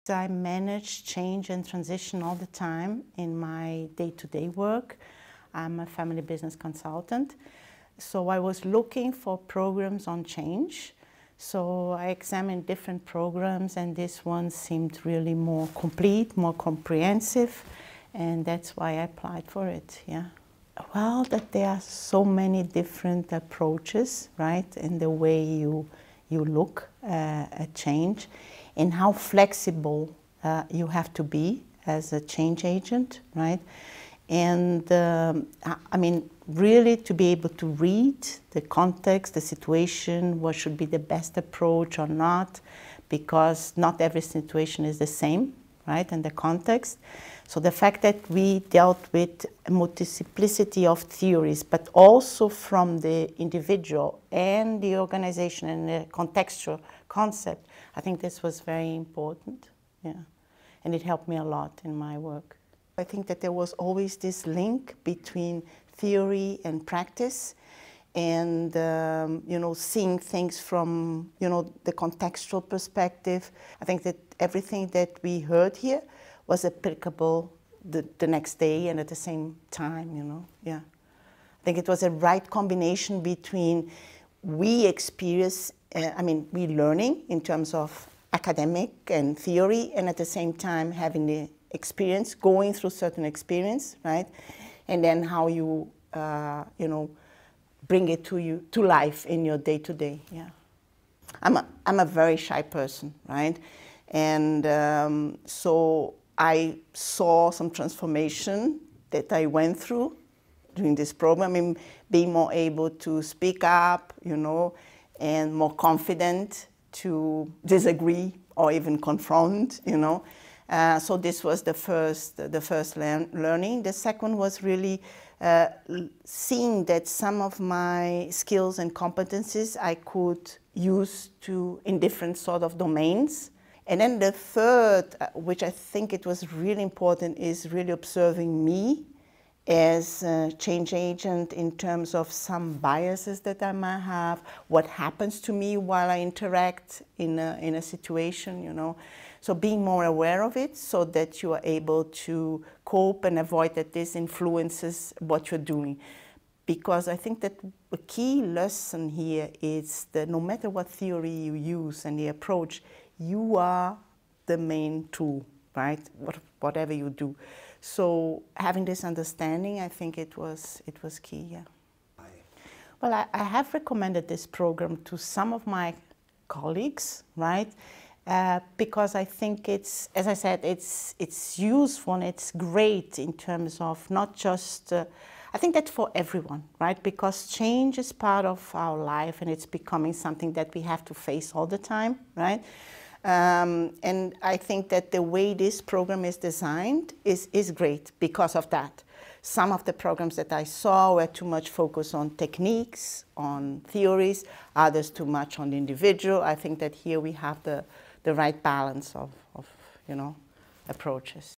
I manage change and transition all the time in my day-to-day work. I'm a family business consultant. So I was looking for programs on change. So I examined different programs, and this one seemed really more complete, more comprehensive, and that's why I applied for it, yeah. Well, that there are so many different approaches, right, in the way you look at change, and how flexible you have to be as a change agent, right? And I mean, really to be able to read the context, the situation, what should be the best approach or not, because not every situation is the same, right, in the context. So the fact that we dealt with a multiplicity of theories, but also from the individual and the organization and the contextual concept, I think this was very important, yeah. And it helped me a lot in my work. I think that there was always this link between theory and practice, and you know, seeing things from, you know, the contextual perspective. I think that everything that we heard here was applicable the next day and at the same time, you know, yeah. I think it was a right combination between we experience, we learning in terms of academic and theory, and at the same time having the experience, going through certain experience, right? And then how you, you know, bring it to life in your day-to-day, yeah. I'm a very shy person, right? And so I saw some transformation that I went through during this program, in being more able to speak up, you know, and more confident to disagree or even confront, you know. So this was the first learning. The second was really seeing that some of my skills and competencies I could use in different sort of domains. And then the third, which I think it was really important, is really observing me as a change agent in terms of some biases that I might have, what happens to me while I interact in a situation, you know. So being more aware of it so that you are able to cope and avoid that this influences what you're doing. Because I think that a key lesson here is that no matter what theory you use and the approach, you are the main tool, right? Whatever you do. So having this understanding, I think it was key, yeah. Well, I have recommended this program to some of my colleagues, right? Because I think it's, as I said, it's useful and it's great in terms of not just, I think that for everyone, right? Because change is part of our life and it's becoming something that we have to face all the time, right? And I think that the way this program is designed is great because of that. Some of the programs that I saw were too much focused on techniques, on theories, others too much on the individual. I think that here we have the right balance of you know, approaches.